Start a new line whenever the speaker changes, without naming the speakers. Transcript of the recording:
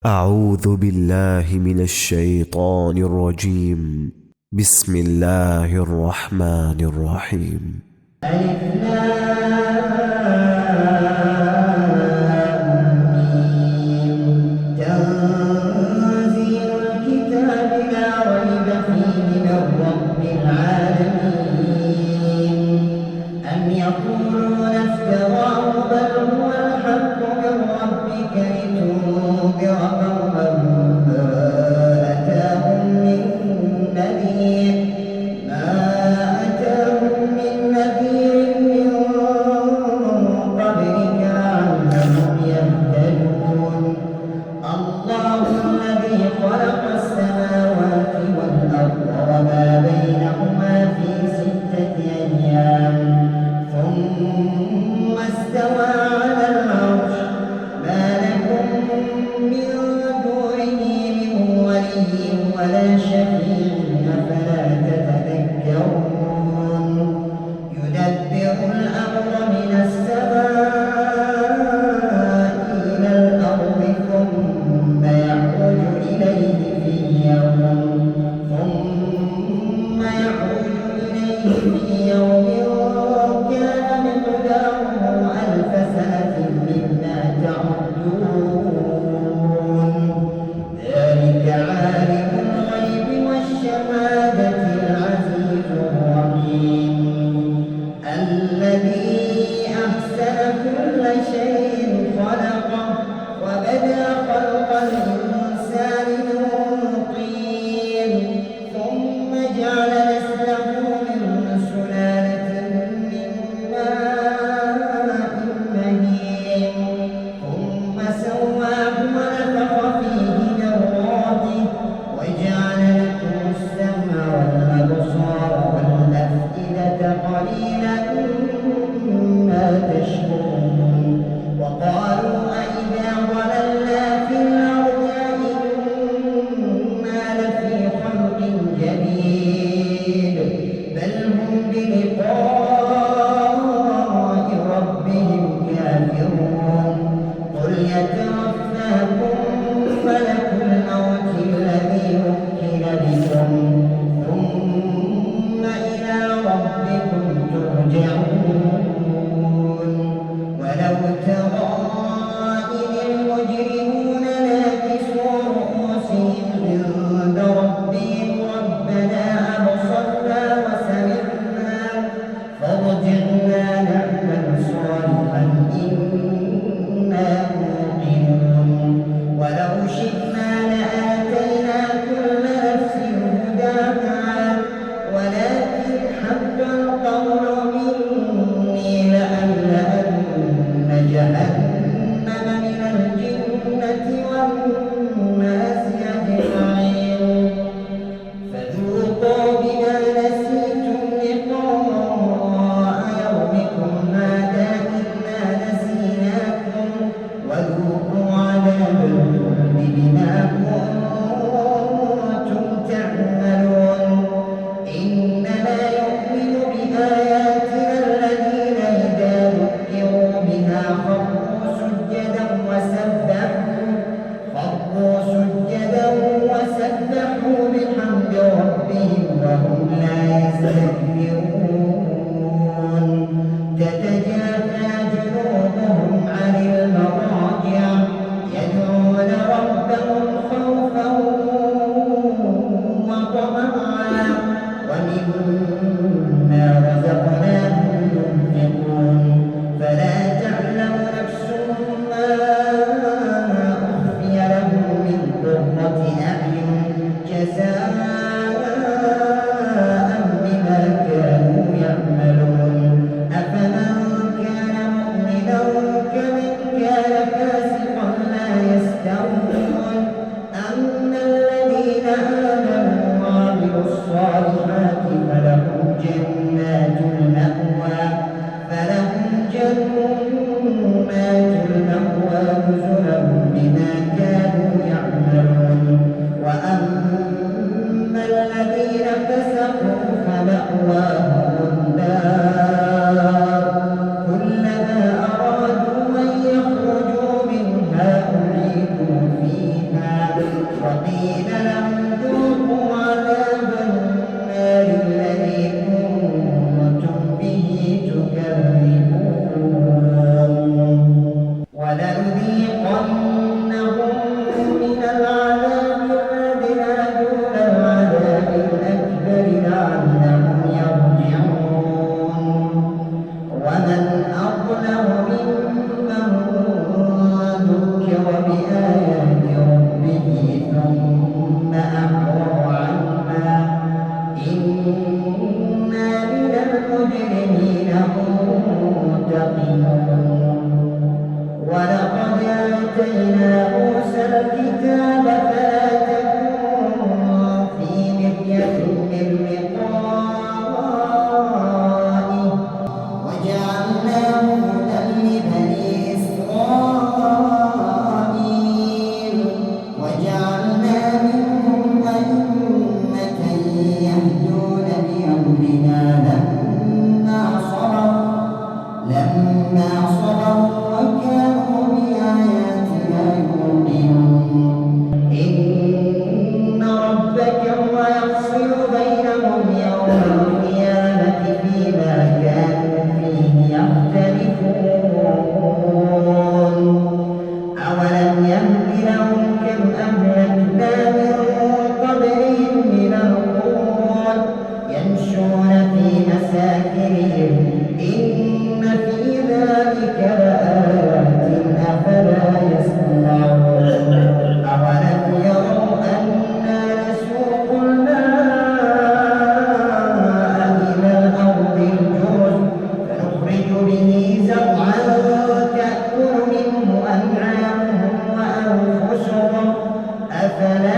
أعوذ بالله من الشيطان الرجيم. بسم الله الرحمن الرحيم.
ألف لام ميم. تنزيل الكتاب لا ريب فيه من رب العالمين. أم يقولون افتراه بل هو الحق من ربك لتنذر قوما ما أتاهم من نذير الله الذي خلق السماوات والأرض وما بينهما في 6 أيام ثم استوى على العرش ما لكم من دونه من ولي ولا شفيع أفلا تتذكرون يدبر الأمر من السماء إلى الأرض ثم يعرج إليه في يوم كان مقداره 1000 سنة مما تعدون ذلك عالم الغيب والشهادة العزيز الرحيم الذي أحسن كل شيء خلقه وبدأ خلق الإنسان من طين ثم جعل نسله من سلالة من ماء مهين ثم سواه ونفخ فيه من روحه وجعل لكم السمع والأبصار والأفئدة قليلا ما تشكرون وقالوا أئذا ضللنا في الأرض أئنا لفي خلق جديد بل هم بلقاء ربهم كافرون قل يتوفاكم ملك الموت الذي وكل بكم ثم إلى ربكم ترجعون ولو ترى إذ المجرمون ناكسوا رؤوسهم عند ربهم ربنا أبصرنا وسمعنا فارجعنا نعمل صالحا إنا موقنون ولو شئنا لآتينا كل نفس هداها ولكن حق القول مني لأملأن جهنم من الجنة والناس أجمعين فذوقوا بما نسيتم لقاء يومكم هذا إنا نسيناكم وذوقوا عذاب الخلد بما كنتم تعملون إنما يؤمن بآياتنا الذين إذا ذكروا بها خروا سجدا وسبحوا بحمد ربهم وهم لا يستكبرون تتجافى جنوبهم عن المضاجع يدعون ربهم خوفا وطمعا ومما رزقناهم ينفقون فلا تعلم نفس ما أخفي لهم من قرة أعين جزاء بما كانوا يعملون أفمن كان مؤمنا كمن كان فاسقا لا يستوون وقيل لهم ذوقوا عذاب النار الذي كنتم به تكذبون ولنذيقنهم من العذاب الأدنى دون العذاب الأكبر لعلهم يرجعون ومن أظلم ممن ذكر بآيات ربه ثم أعرض عنها إنا من المجرمين منتقمون ولقد آتينا موسى الكتاب فلا تكن في مرية من لقائه وجعلناه هدى لبني إسرائيل وجعلنا منهم أئمة يهدون بأمرنا لما صبروا وكانوا بآياتنا يوقنون إن ربك هو يفصل بينهم يوم القيامة فيما كانوا فيه يختلفون أولم يهد لهم كم أهلكنا من قبلهم من القرون يمشون في مساكنهم إن في ذلك لآيات أفلا يسمعون أولم يروا أنا نسوق الماء إلى الأرض الجرز فنخرج به زرعا تأكل منه أنعامهم وأنفسهم أفلا